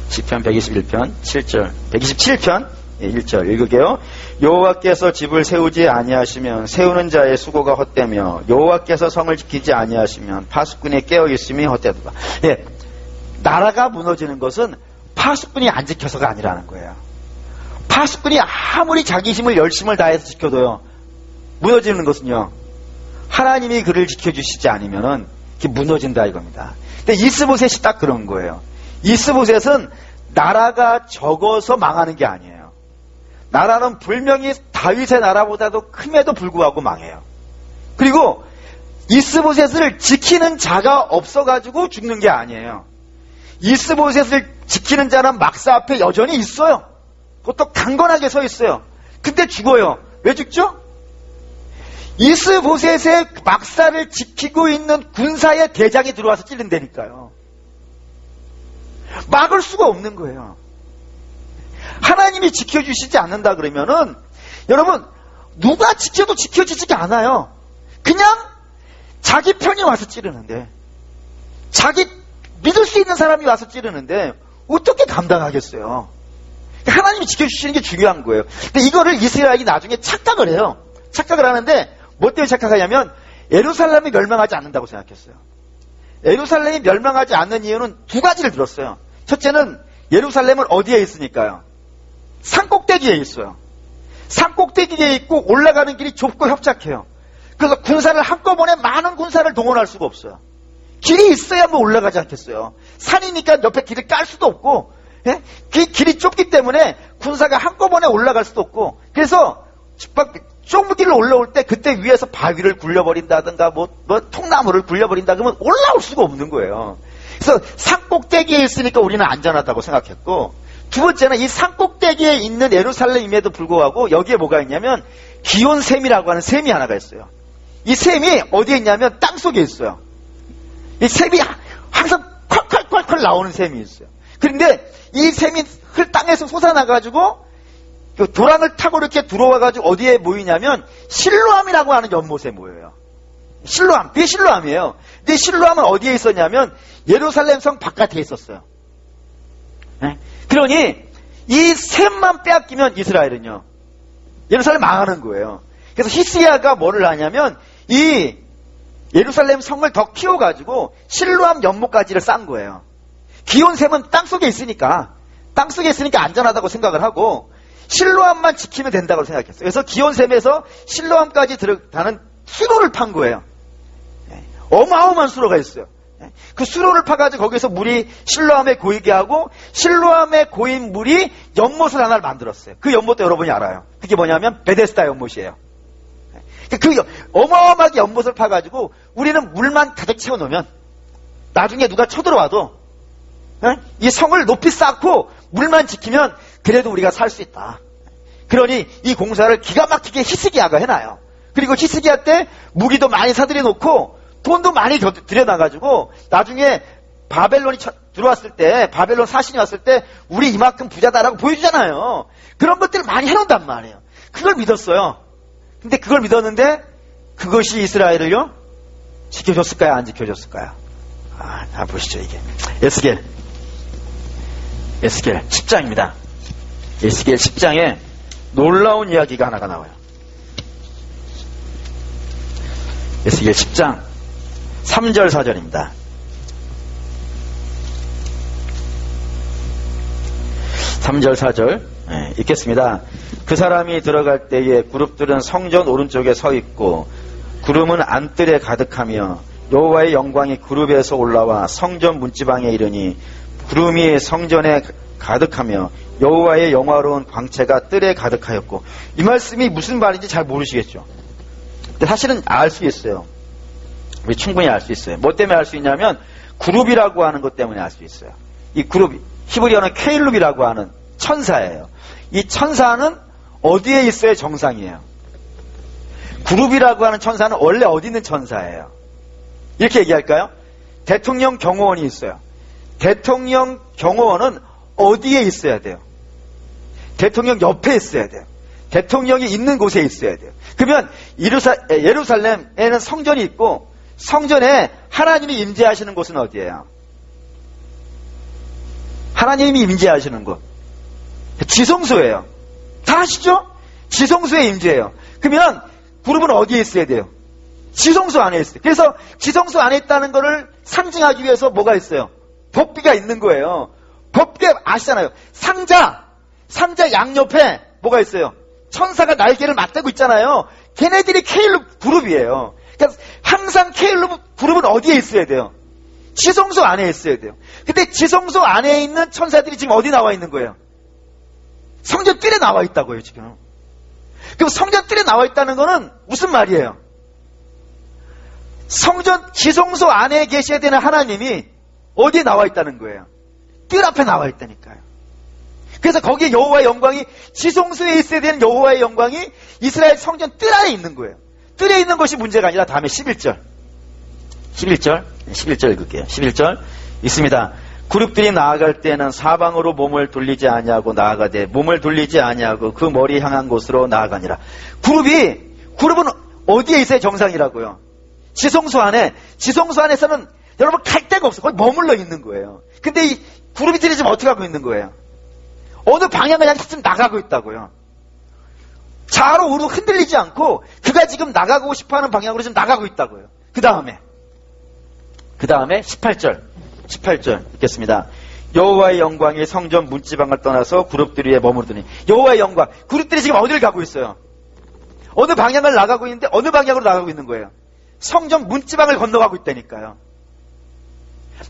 시편 121편 7절, 127편 1절 읽을게요. 여호와께서 집을 세우지 아니하시면 세우는 자의 수고가 헛되며 여호와께서 성을 지키지 아니하시면 파수꾼이 깨어 있음이 헛되도다. 나라가 무너지는 것은 파수꾼이 안 지켜서가 아니라는 거예요. 파수꾼이 아무리 자기 힘을 열심을 다해서 지켜도요 무너지는 것은요 하나님이 그를 지켜주시지 않으면은 그게 무너진다 이겁니다. 근데 이스보셋이 딱 그런 거예요. 이스보셋은 나라가 적어서 망하는 게 아니에요. 나라는 분명히 다윗의 나라보다도 큼에도 불구하고 망해요. 그리고 이스보셋을 지키는 자가 없어가지고 죽는 게 아니에요. 이스보셋을 지키는 자는 막사 앞에 여전히 있어요. 그것도 강건하게 서 있어요. 근데 죽어요. 왜 죽죠? 이스보셋의 막사를 지키고 있는 군사의 대장이 들어와서 찌른다니까요. 막을 수가 없는 거예요. 하나님이 지켜주시지 않는다 그러면은 여러분 누가 지켜도 지켜지지가 않아요. 그냥 자기 편이 와서 찌르는데, 자기 믿을 수 있는 사람이 와서 찌르는데 어떻게 감당하겠어요? 하나님이 지켜주시는 게 중요한 거예요. 근데 이거를 이스라엘이 나중에 착각을 해요. 착각을 하는데 뭐 때문에 착각하냐면 예루살렘이 멸망하지 않는다고 생각했어요. 예루살렘이 멸망하지 않는 이유는 두 가지를 들었어요. 첫째는 예루살렘은 어디에 있으니까요? 산꼭대기에 있어요. 산꼭대기에 있고 올라가는 길이 좁고 협착해요. 그래서 군사를 한꺼번에 많은 군사를 동원할 수가 없어요. 길이 있어야 뭐 올라가지 않겠어요. 산이니까 옆에 길을 깔 수도 없고, 길이 좁기 때문에 군사가 한꺼번에 올라갈 수도 없고, 그래서 좁은 길을 올라올 때 그때 위에서 바위를 굴려버린다든가 뭐 통나무를 굴려버린다 그러면 올라올 수가 없는 거예요. 그래서 산꼭대기에 있으니까 우리는 안전하다고 생각했고, 두 번째는 이 산꼭대기에 있는 예루살렘임에도 불구하고 여기에 뭐가 있냐면 기온샘이라고 하는 샘이 하나가 있어요. 이 샘이 어디에 있냐면 땅속에 있어요. 이 샘이 항상 콸콸콸콸 나오는 샘이 있어요. 그런데 이 샘이 땅에서 솟아나가지고 도랑을 타고 이렇게 들어와가지고 어디에 모이냐면 실로암이라고 하는 연못에 모여요. 실로암, 그게 실로암이에요. 근데 실로암은 어디에 있었냐면 예루살렘 성 바깥에 있었어요. 그러니 이 샘만 빼앗기면 이스라엘은요 예루살렘 망하는 거예요. 그래서 히스기야가 뭐를 하냐면 이 예루살렘 성을 더 키워가지고 실로암 연못까지를 쌓은 거예요. 기온샘은 땅속에 있으니까 안전하다고 생각을 하고 실로암만 지키면 된다고 생각했어요. 그래서 기온샘에서 실로암까지 들어가는 수로를 판 거예요. 어마어마한 수로가 있어요. 그 수로를 파가지고 거기서 물이 실로암에 고이게 하고 실로암에 고인 물이 연못을 하나를 만들었어요. 그 연못도 여러분이 알아요. 그게 뭐냐면 베데스다 연못이에요. 그 어마어마하게 연못을 파가지고 우리는 물만 가득 채워놓으면 나중에 누가 쳐들어와도 이 성을 높이 쌓고 물만 지키면 그래도 우리가 살 수 있다. 그러니 이 공사를 기가 막히게 히스기야가 해놔요. 그리고 히스기야 때 무기도 많이 사들여 놓고 돈도 많이 들여놔가지고 나중에 바벨론이 들어왔을 때, 바벨론 사신이 왔을 때 우리 이만큼 부자다라고 보여주잖아요. 그런 것들을 많이 해놓는단 말이에요. 그걸 믿었어요. 근데 그걸 믿었는데 그것이 이스라엘을요 지켜줬을까요? 안 지켜줬을까요? 보시죠. 이게 에스겔 10장입니다. 에스겔 10장에 놀라운 이야기가 하나가 나와요. 에스겔 10장 3절 4절입니다. 3절 4절 읽겠습니다. 그 사람이 들어갈 때에 그룹들은 성전 오른쪽에 서 있고 구름은 안뜰에 가득하며 여호와의 영광이 그룹에서 올라와 성전 문지방에 이르니 구름이 성전에 가득하며 여호와의 영화로운 광채가 뜰에 가득하였고, 이 말씀이 무슨 말인지 잘 모르시겠죠. 근데 사실은 알 수 있어요. 우리 충분히 알 수 있어요. 뭐 때문에 알 수 있냐면 그룹이라고 하는 것 때문에 알 수 있어요. 이 그룹, 히브리어는 케일룹이라고 하는 천사예요. 이 천사는 어디에 있어야 정상이에요? 그룹이라고 하는 천사는 원래 어디 있는 천사예요? 이렇게 얘기할까요? 대통령 경호원이 있어요. 대통령 경호원은 어디에 있어야 돼요? 대통령 옆에 있어야 돼요. 대통령이 있는 곳에 있어야 돼요. 그러면 예루살렘에는 성전이 있고, 성전에 하나님이 임재하시는 곳은 어디예요? 하나님이 임재하시는 곳, 지성소예요. 다 아시죠? 지성소에 임재해요. 그러면 그룹은 어디에 있어야 돼요? 지성소 안에 있어요. 그래서 지성소 안에 있다는 것을 상징하기 위해서 뭐가 있어요? 법궤가 있는 거예요. 법궤 아시잖아요. 상자 양옆에 뭐가 있어요? 천사가 날개를 맞대고 있잖아요. 걔네들이 케일룹 그룹이에요. 그러니까 항상 케일룹 그룹은 어디에 있어야 돼요? 지성소 안에 있어야 돼요. 근데 지성소 안에 있는 천사들이 지금 어디 나와 있는 거예요? 성전 뜰에 나와 있다고요, 지금. 그럼 성전 뜰에 나와 있다는 거는 무슨 말이에요? 성전 지성소 안에 계셔야 되는 하나님이 어디에 나와 있다는 거예요? 뜰 앞에 나와 있다니까요. 그래서 거기에 여호와의 영광이, 지성소에 있어야 되는 여호와의 영광이 이스라엘 성전 뜰 안에 있는 거예요. 뜰에 있는 것이 문제가 아니라 다음에 11절 읽을게요. 11절 있습니다. 그룹들이 나아갈 때는 사방으로 몸을 돌리지 아니하고 나아가되 몸을 돌리지 아니하고 그 머리 향한 곳으로 나아가니라. 그룹은 어디에 있어야 정상이라고요? 지성소 안에. 지성소 안에서는 여러분 갈 데가 없어. 거기 머물러 있는 거예요. 근데 이 그룹들이 지금 어떻게 하고 있는 거예요? 어느 방향을 향해 지금 나가고 있다고요. 좌로 우로 흔들리지 않고 그가 지금 나가고 싶어하는 방향으로 지금 나가고 있다고요. 그 다음에 18절 읽겠습니다. 여호와의 영광이 성전 문지방을 떠나서 그룹들 위에 머무르더니, 여호와의 영광, 그룹들이 지금 어디를 가고 있어요? 어느 방향을 나가고 있는데 어느 방향으로 나가고 있는 거예요? 성전 문지방을 건너가고 있다니까요.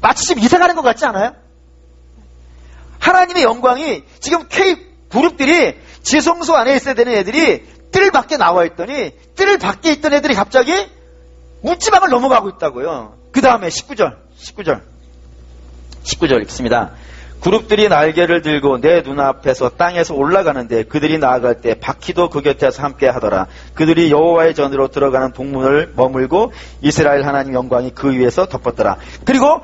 마치 지금 이사 가는 것 같지 않아요? 하나님의 영광이 지금 그룹들이 지성소 안에 있어야 되는 애들이 뜰 밖에 나와 있더니 뜰 밖에 있던 애들이 갑자기 문지방을 넘어가고 있다고요. 그 다음에 19절 읽습니다. 그룹들이 날개를 들고 내 눈앞에서 땅에서 올라가는데 그들이 나아갈 때 바퀴도 그 곁에서 함께 하더라. 그들이 여호와의 전으로 들어가는 동문을 머물고 이스라엘 하나님 영광이 그 위에서 덮었더라. 그리고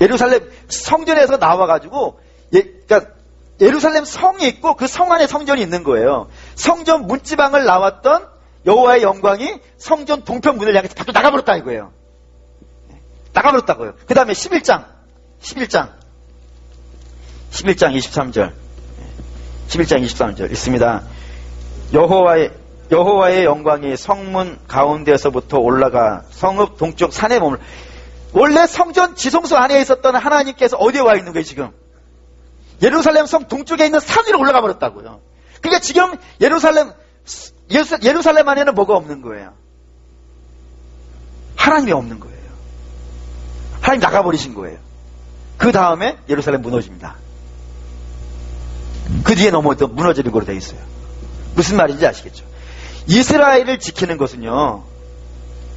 예루살렘 성전에서 나와가지고 그러니까 예루살렘 성이 있고 그 성 안에 성전이 있는 거예요. 성전 문지방을 나왔던 여호와의 영광이 성전 동편 문을 향해서 밖으로 나가버렸다 이거예요. 나가버렸다고요. 그 다음에 11장 23절 있습니다. 여호와의 영광이 성문 가운데서부터 올라가 성읍 동쪽 산에 머물. 원래 성전 지성소 안에 있었던 하나님께서 어디에 와 있는 거예요 지금? 예루살렘 성 동쪽에 있는 산 위로 올라가 버렸다고요. 그러니까 지금 예루살렘 안에는 뭐가 없는 거예요? 하나님이 없는 거예요. 하나님 나가버리신 거예요. 그 다음에 예루살렘 무너집니다. 그 뒤에 무너지는 걸로 되어 있어요. 무슨 말인지 아시겠죠? 이스라엘을 지키는 것은요,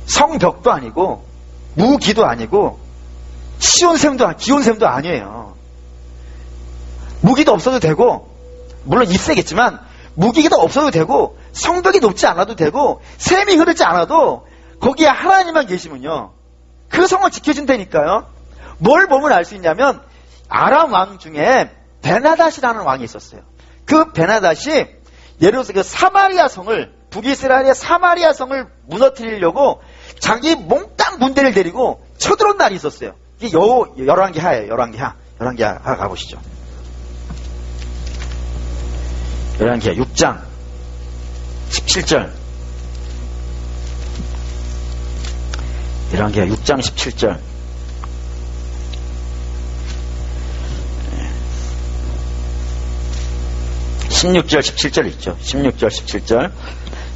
성벽도 아니고 무기도 아니고 기온샘도 아니에요. 무기도 없어도 되고, 물론 있어야겠지만 무기도 없어도 되고 성벽이 높지 않아도 되고 샘이 흐르지 않아도 거기에 하나님만 계시면요 그 성을 지켜준다니까요. 뭘 보면 알 수 있냐면 아람 왕 중에 베나닷이라는 왕이 있었어요. 그 베나닷이 그 사마리아 성을, 북이스라엘의 사마리아 성을 무너뜨리려고 자기 몽땅 군대를 데리고 쳐들어온 날이 있었어요. 이게 열왕기하예요. 열왕기하 가보시죠. 열왕기하 6장 17절. 열왕기하 6장 17절. 16절 17절 있죠. 16절 17절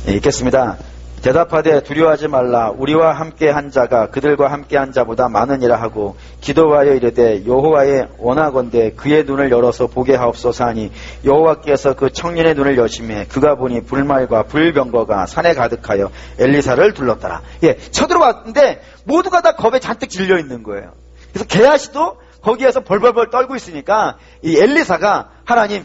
읽겠습니다. 대답하되 두려워하지 말라. 우리와 함께 한 자가 그들과 함께 한 자보다 많으니라 하고 기도하여 이르되 여호와의 원하건대 그의 눈을 열어서 보게 하옵소서 하니 여호와께서 그 청년의 눈을 여심해 그가 보니 불말과 불병거가 산에 가득하여 엘리사를 둘렀더라. 예, 쳐들어왔는데 모두가 다 겁에 잔뜩 질려 있는 거예요. 그래서 게하시도 거기에서 벌벌벌 떨고 있으니까 이 엘리사가 하나님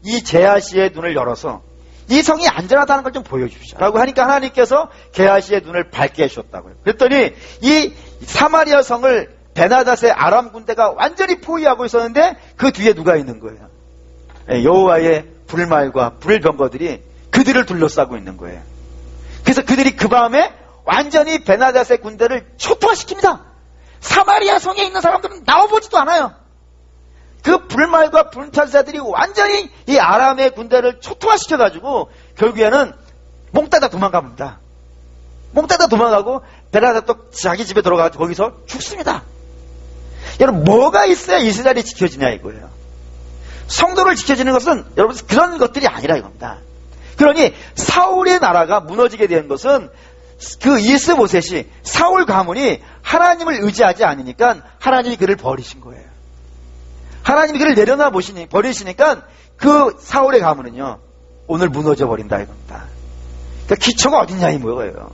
이 게하시의 눈을 열어서 이 성이 안전하다는 걸 좀 보여주십시오 라고 하니까 하나님께서 게하시의 눈을 밝게 해주셨다고요. 그랬더니 이 사마리아 성을 베나닷의 아람 군대가 완전히 포위하고 있었는데 그 뒤에 누가 있는 거예요? 여호와의 불말과 불병거들이 그들을 둘러싸고 있는 거예요. 그래서 그들이 그 밤에 완전히 베나닷의 군대를 초토화시킵니다. 사마리아 성에 있는 사람들은 나와보지도 않아요. 그 불말과 불탈자들이 완전히 이 아람의 군대를 초토화시켜가지고 결국에는 몽따다 도망갑니다. 몽따다 도망가고 베나닷도 자기 집에 들어가서 거기서 죽습니다. 여러분, 뭐가 있어야 이스라엘이 지켜지냐 이거예요. 성도를 지켜지는 것은 여러분 그런 것들이 아니라 이겁니다. 그러니 사울의 나라가 무너지게 된 것은 그 이스보셋이 사울 가문이 하나님을 의지하지 않으니까 하나님이 그를 버리신 거예요. 하나님이 그를 내려놔 버리시니까 그 사울의 가문은요 오늘 무너져 버린다 이겁니다. 그러니까 기초가 어딨냐 이 뭐예요.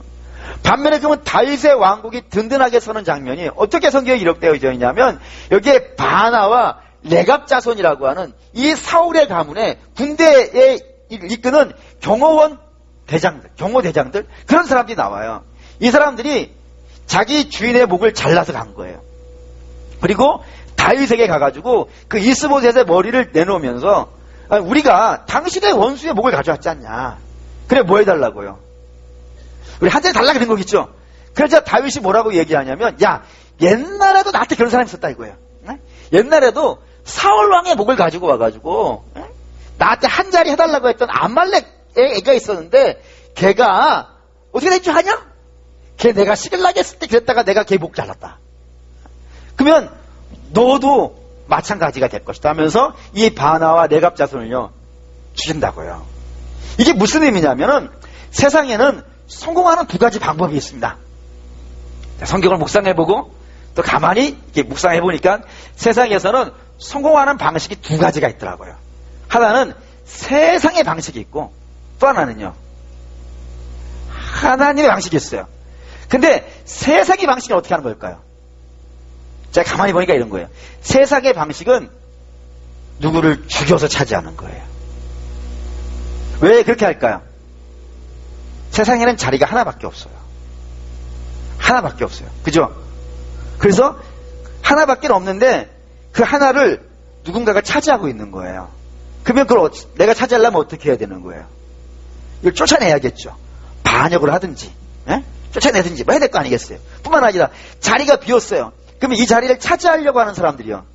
반면에 그러면 다윗의 왕국이 든든하게 서는 장면이 어떻게 성경에 기록되어 있냐면 여기에 바나와 레갑 자손이라고 하는 이 사울의 가문의 군대에 이끄는 경호원 대장들, 경호대장들 그런 사람들이 나와요. 이 사람들이 자기 주인의 목을 잘라서 간 거예요. 그리고 다윗에게 가가지고 그 이스보셋의 머리를 내놓으면서 우리가 당신의 원수의 목을 가져왔지 않냐. 그래 뭐 해달라고요. 우리 한 잔 달라 그런 거겠죠. 그래서 다윗이 뭐라고 얘기하냐면 야 옛날에도 나한테 그런 사람이 있었다 이거예요. 옛날에도 사울왕의 목을 가지고 와가지고 나한테 한 자리 해달라고 했던 아말렉의 애가 있었는데 걔가 어떻게 된 줄 아냐? 걔 내가 시글나게 했을 때 그랬다가 내가 걔 목 잘랐다. 그러면 너도 마찬가지가 될 것이다 하면서 이 바나와 레갑 자손을요 죽인다고요. 이게 무슨 의미냐면은 세상에는 성공하는 두 가지 방법이 있습니다. 성경을 묵상해보고 또 가만히 이렇게 묵상해보니까 세상에서는 성공하는 방식이 두 가지가 있더라고요. 하나는 세상의 방식이 있고 또 하나는요 하나님의 방식이 있어요. 근데 세상의 방식은 어떻게 하는 걸까요? 제가 가만히 보니까 이런 거예요. 세상의 방식은 누구를 죽여서 차지하는 거예요. 왜 그렇게 할까요? 세상에는 자리가 하나밖에 없어요. 하나밖에 없어요. 그죠? 그래서 하나밖에 없는데 그 하나를 누군가가 차지하고 있는 거예요. 그러면 그걸 내가 차지하려면 어떻게 해야 되는 거예요? 이걸 쫓아내야겠죠. 반역을 하든지 쫓아내든지 뭐 해야 될 거 아니겠어요? 뿐만 아니라 자리가 비었어요. 그러면 이 자리를 차지하려고 하는 사람들이요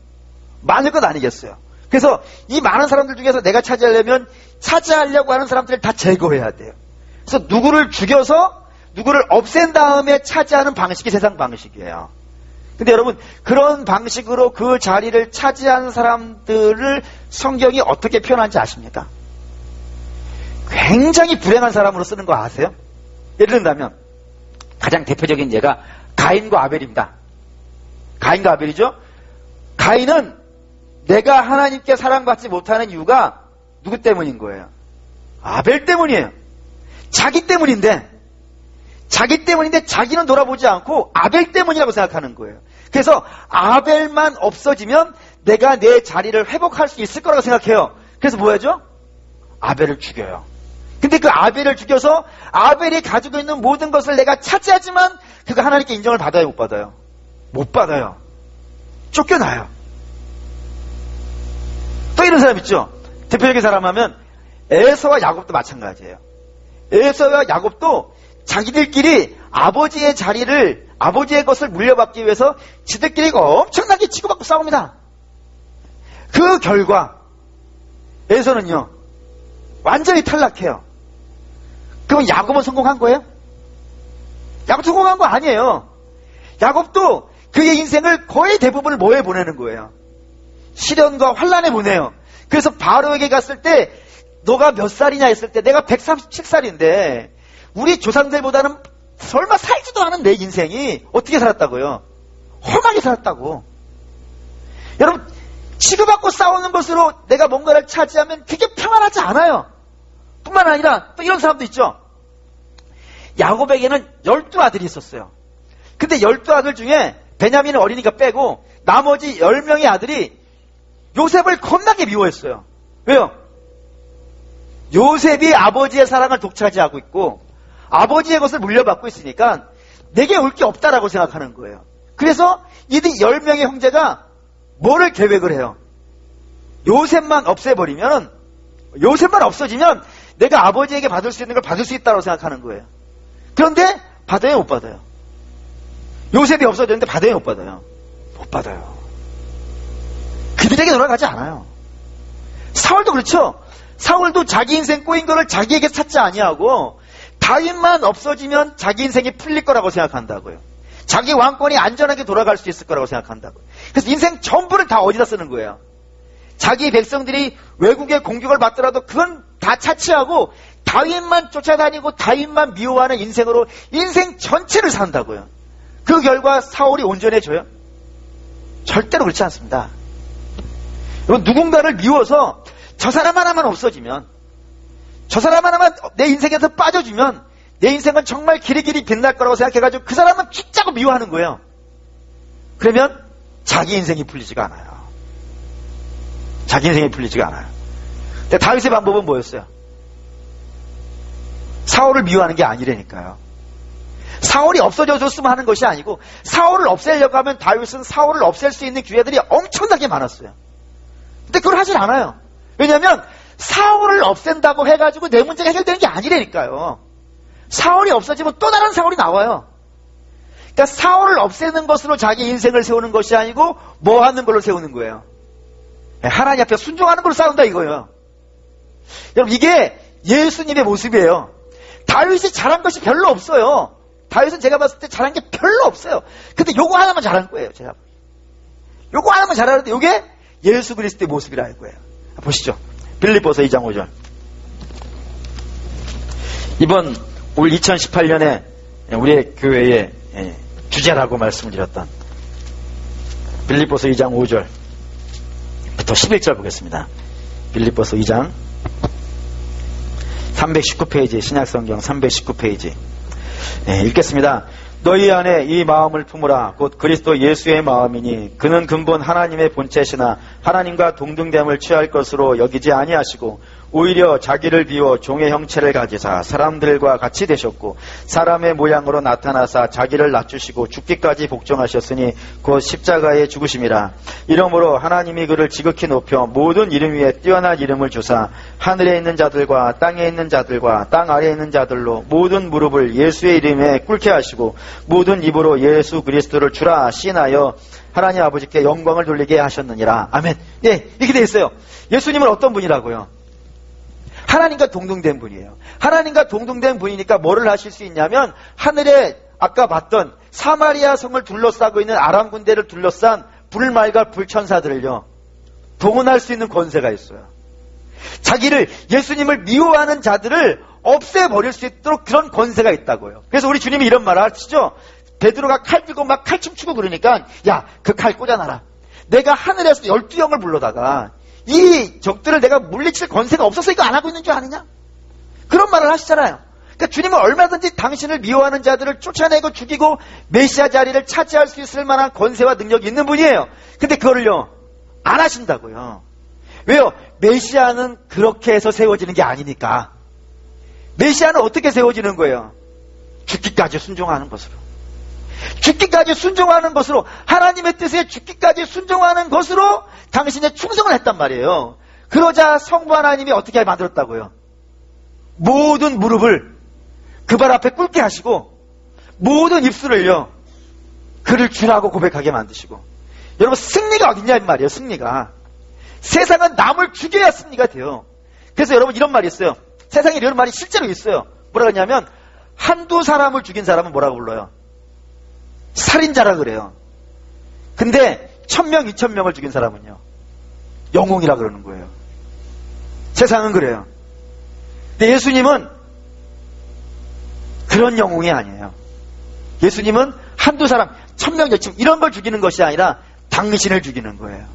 많을 것 아니겠어요? 그래서 이 많은 사람들 중에서 내가 차지하려면 차지하려고 하는 사람들을 다 제거해야 돼요. 그래서 누구를 죽여서 누구를 없앤 다음에 차지하는 방식이 세상 방식이에요. 근데 여러분 그런 방식으로 그 자리를 차지한 사람들을 성경이 어떻게 표현하는지 아십니까? 굉장히 불행한 사람으로 쓰는 거 아세요? 예를 든다면 가장 대표적인 예가 가인과 아벨입니다. 가인과 아벨이죠. 가인은 내가 하나님께 사랑받지 못하는 이유가 누구 때문인 거예요? 아벨 때문이에요. 자기 때문인데 자기는 돌아보지 않고 아벨 때문이라고 생각하는 거예요. 그래서 아벨만 없어지면 내가 내 자리를 회복할 수 있을 거라고 생각해요. 그래서 뭐 하죠? 아벨을 죽여요. 근데 그 아벨을 죽여서 아벨이 가지고 있는 모든 것을 내가 차지하지만 그가 하나님께 인정을 받아요, 못 받아요? 못 받아요. 쫓겨나요. 또 이런 사람 있죠. 대표적인 사람 하면 에서와 야곱도 마찬가지예요. 에서와 야곱도 자기들끼리 아버지의 자리를, 아버지의 것을 물려받기 위해서 지들끼리 엄청나게 치고받고 싸웁니다. 그 결과 에서는요 완전히 탈락해요. 그럼 야곱은 성공한 거예요? 야곱 성공한 거 아니에요. 야곱도 그의 인생을 거의 대부분을 뭐에 보내는 거예요? 시련과 환란에 보내요. 그래서 바로에게 갔을 때 너가 몇 살이냐 했을 때 내가 137살인데 우리 조상들보다는 설마 살지도 않은 내 인생이 어떻게 살았다고요? 험하게 살았다고. 치고받고 싸우는 것으로 내가 뭔가를 차지하면 그게 평안하지 않아요. 뿐만 아니라 또 이런 사람도 있죠. 야곱에게는 12아들이 있었어요. 근데 12아들 중에 베냐민은 어리니까 빼고 나머지 10명의 아들이 요셉을 겁나게 미워했어요. 왜요? 요셉이 아버지의 사랑을 독차지하고 있고 아버지의 것을 물려받고 있으니까 내게 올 게 없다라고 생각하는 거예요. 그래서 이들 10명의 형제가 뭐를 계획을 해요? 요셉만 없애버리면, 요셉만 없어지면 내가 아버지에게 받을 수 있는 걸 받을 수 있다고 생각하는 거예요. 그런데 받아요, 못 받아요? 요셉이 없어졌는데 받아요, 못 받아요? 못 받아요. 그들에게 돌아가지 않아요. 사울도 그렇죠. 사울도 자기 인생 꼬인 거를 자기에게 찾지 아니하고 다윗만 없어지면 자기 인생이 풀릴 거라고 생각한다고요. 자기 왕권이 안전하게 돌아갈 수 있을 거라고 생각한다고요. 그래서 인생 전부를 다 어디다 쓰는 거예요? 자기 백성들이 외국의 공격을 받더라도 그건 다 차치하고 다윗만 쫓아다니고 다윗만 미워하는 인생으로 인생 전체를 산다고요. 그 결과 사울이 온전해져요? 절대로 그렇지 않습니다. 누군가를 미워서 저 사람 하나만 없어지면, 저 사람 하나만 내 인생에서 빠져주면 내 인생은 정말 길이길이 빛날 거라고 생각해가지고 그 사람은 죽자고 미워하는 거예요. 그러면 자기 인생이 풀리지가 않아요. 자기 인생이 풀리지가 않아요. 근데 다윗의 방법은 뭐였어요? 사울을 미워하는 게 아니라니까요. 사울이 없어져줬으면 하는 것이 아니고 사울을 없애려고 하면 다윗은 사울을 없앨 수 있는 기회들이 엄청나게 많았어요. 근데 그걸 하질 않아요. 왜냐하면 사울을 없앤다고 해가지고 내 문제가 해결되는 게 아니라니까요. 사울이 없어지면 또 다른 사울이 나와요. 그러니까 사울을 없애는 것으로 자기 인생을 세우는 것이 아니고 뭐 하는 걸로 세우는 거예요? 하나님 앞에 순종하는 걸로 싸운다 이거예요. 여러분 이게 예수님의 모습이에요. 다윗이 잘한 것이 별로 없어요. 다윗은 제가 봤을 때 잘한 게 별로 없어요. 근데 요거 하나만 잘한 거예요. 제가 요거 하나만 잘하는데 요게 예수 그리스도의 모습이라 할 거예요. 보시죠. 빌립보서 2장 5절. 이번 올 2018년에 우리의 교회의 주제라고 말씀드렸던 빌립보서 2장 5절부터 11절 보겠습니다. 빌립보서 2장 319페이지 신약성경 319페이지 읽겠습니다. 너희 안에 이 마음을 품으라. 곧 그리스도 예수의 마음이니 그는 근본 하나님의 본체시나 하나님과 동등됨을 취할 것으로 여기지 아니하시고 오히려 자기를 비워 종의 형체를 가지사 사람들과 같이 되셨고 사람의 모양으로 나타나사 자기를 낮추시고 죽기까지 복종하셨으니 곧 십자가에 죽으심이라. 이러므로 하나님이 그를 지극히 높여 모든 이름 위에 뛰어난 이름을 주사 하늘에 있는 자들과 땅에 있는 자들과 땅 아래에 있는 자들로 모든 무릎을 예수의 이름에 꿇게 하시고 모든 입으로 예수 그리스도를 주라 시인하여 하나님 아버지께 영광을 돌리게 하셨느니라. 아멘. 네, 이렇게 되어 있어요. 예수님은 어떤 분이라고요? 하나님과 동등된 분이에요. 하나님과 동등된 분이니까 뭐를 하실 수 있냐면 하늘에 아까 봤던 사마리아 성을 둘러싸고 있는 아람 군대를 둘러싼 불말과 불천사들을요 동원할 수 있는 권세가 있어요. 자기를 예수님을 미워하는 자들을 없애버릴 수 있도록 그런 권세가 있다고요. 그래서 우리 주님이 이런 말을 하시죠. 베드로가 칼 들고 막 칼춤 추고 그러니까 야, 그 칼 꽂아놔라. 내가 하늘에서 12영을 불러다가 이 적들을 내가 물리칠 권세가 없어서 이거 안 하고 있는 줄 아느냐? 그런 말을 하시잖아요. 그러니까 주님은 얼마든지 당신을 미워하는 자들을 쫓아내고 죽이고 메시아 자리를 차지할 수 있을 만한 권세와 능력이 있는 분이에요. 근데 그거를요 안 하신다고요. 왜요? 메시아는 그렇게 해서 세워지는 게 아니니까. 메시아는 어떻게 세워지는 거예요? 죽기까지 순종하는 것으로. 죽기까지 순종하는 것으로, 하나님의 뜻에 죽기까지 순종하는 것으로 당신의 충성을 했단 말이에요. 그러자 성부 하나님이 어떻게 만들었다고요? 모든 무릎을 그 발 앞에 꿇게 하시고 모든 입술을요 그를 주라고 고백하게 만드시고. 여러분 승리가 어딨냐 이 말이에요. 승리가 세상은 남을 죽여야 승리가 돼요. 그래서 여러분 이런 말이 있어요. 세상에 이런 말이 실제로 있어요. 뭐라고 하냐면 한두 사람을 죽인 사람은 뭐라고 불러요? 살인자라 그래요. 근데 1000명, 2000명을 죽인 사람은요 영웅이라 그러는 거예요. 세상은 그래요. 근데 예수님은 그런 영웅이 아니에요. 예수님은 한두 사람, 1000명, 2000명 이런 걸 죽이는 것이 아니라 당신을 죽이는 거예요.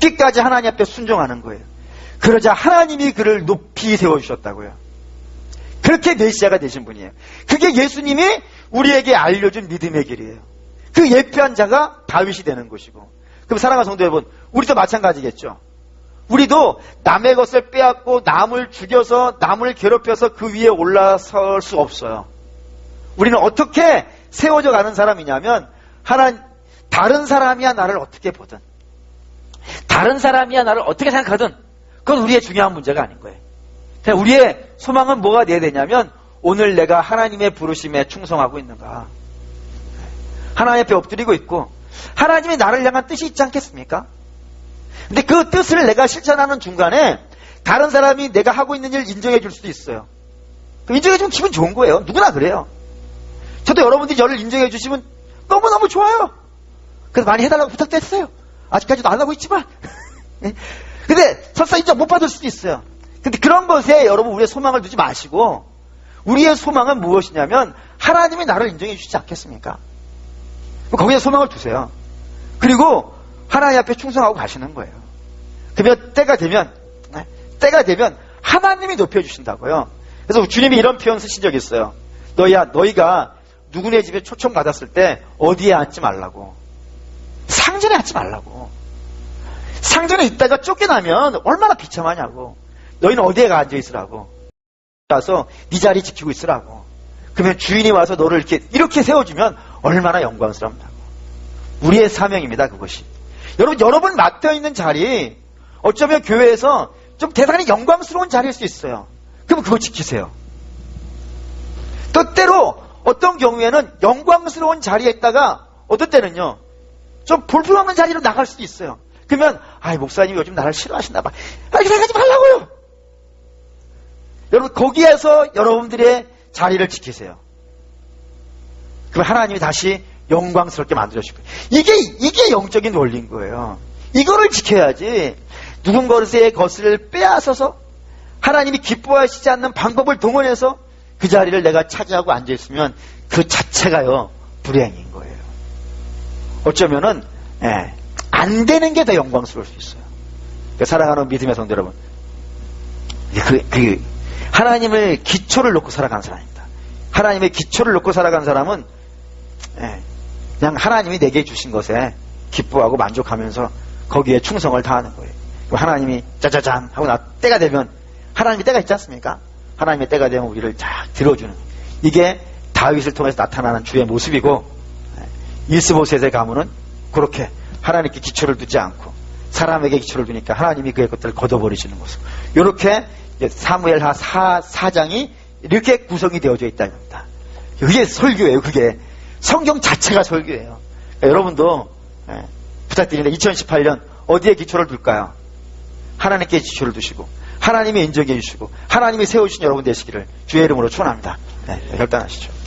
죽기까지 하나님 앞에 순종하는 거예요. 그러자 하나님이 그를 높이 세워주셨다고요. 그렇게 메시아가 되신 분이에요. 그게 예수님이 우리에게 알려준 믿음의 길이에요. 그 예표한 자가 다윗이 되는 것이고. 그럼 사랑하는 성도 여러분, 우리도 마찬가지겠죠. 우리도 남의 것을 빼앗고 남을 죽여서 남을 괴롭혀서 그 위에 올라설 수 없어요. 우리는 어떻게 세워져 가는 사람이냐면 다른 사람이야 나를 어떻게 보든, 다른 사람이야 나를 어떻게 생각하든 그건 우리의 중요한 문제가 아닌 거예요. 그냥 우리의 소망은 뭐가 돼야 되냐면 오늘 내가 하나님의 부르심에 충성하고 있는가, 하나님 앞에 엎드리고 있고 하나님이 나를 향한 뜻이 있지 않겠습니까? 근데 그 뜻을 내가 실천하는 중간에 다른 사람이 내가 하고 있는 일을 인정해 줄 수도 있어요. 인정해 주면 기분 좋은 거예요. 누구나 그래요. 저도 여러분들이 저를 인정해 주시면 너무너무 좋아요. 그래서 많이 해달라고 부탁도 했어요. 아직까지도 안 하고 있지만. 근데 설사 인정 못 받을 수도 있어요. 근데 그런 것에 여러분 우리의 소망을 두지 마시고, 우리의 소망은 무엇이냐면 하나님이 나를 인정해 주시지 않겠습니까? 거기에 소망을 두세요. 그리고 하나님 앞에 충성하고 가시는 거예요. 그러면 때가 되면 하나님이 높여주신다고요. 그래서 주님이 이런 표현 쓰신 적이 있어요. 너희가 누구네 집에 초청 받았을 때 어디에 앉지 말라고. 상전에 앉지 말라고. 상전에 있다가 쫓겨나면 얼마나 비참하냐고. 너희는 어디에 앉아 있으라고. 가서 네 자리 지키고 있으라고. 그러면 주인이 와서 너를 이렇게 세워주면 얼마나 영광스럽다고. 우리의 사명입니다, 그것이. 여러분 맡아 있는 자리, 어쩌면 교회에서 좀 대단히 영광스러운 자리일 수 있어요. 그럼 그거 지키세요. 또 때로 어떤 경우에는 영광스러운 자리에 있다가 어떤 때는요, 좀 볼품없는 자리로 나갈 수도 있어요. 그러면 목사님이 요즘 나를 싫어하시나 봐. 이렇게 생각하지 말라고요. 여러분 거기에서 여러분들의 자리를 지키세요. 그럼 하나님이 다시 영광스럽게 만들어주실 거예요. 이게 영적인 원리인 거예요. 이거를 지켜야지 누군가의 것을 빼앗아서 하나님이 기뻐하시지 않는 방법을 동원해서 그 자리를 내가 차지하고 앉아있으면 그 자체가요 불행인 거예요. 어쩌면은 안 되는 게 더 영광스러울 수 있어요. 사랑하는 믿음의 성도 여러분, 하나님을 기초를 놓고 살아가는 사람입니다. 하나님의 기초를 놓고 살아가는 사람은 그냥 하나님이 내게 주신 것에 기뻐하고 만족하면서 거기에 충성을 다하는 거예요. 하나님이 짜자잔 하고 때가 되면, 하나님이 때가 있지 않습니까? 하나님의 때가 되면 우리를 쫙 들어주는, 이게 다윗을 통해서 나타나는 주의 모습이고, 이스보셋의 가문은 그렇게 하나님께 기초를 두지 않고 사람에게 기초를 두니까 하나님이 그의 것들을 걷어버리시는 모습. 이렇게 사무엘하 4장이 이렇게 구성이 되어져 있다는 겁니다. 그게 설교예요. 그게 성경 자체가 설교예요. 그러니까 여러분도 부탁드립니다. 2018년 어디에 기초를 둘까요? 하나님께 기초를 두시고 하나님이 인정해 주시고 하나님이 세우신 여러분 되시기를 주의 이름으로 축원합니다. 결단하시죠.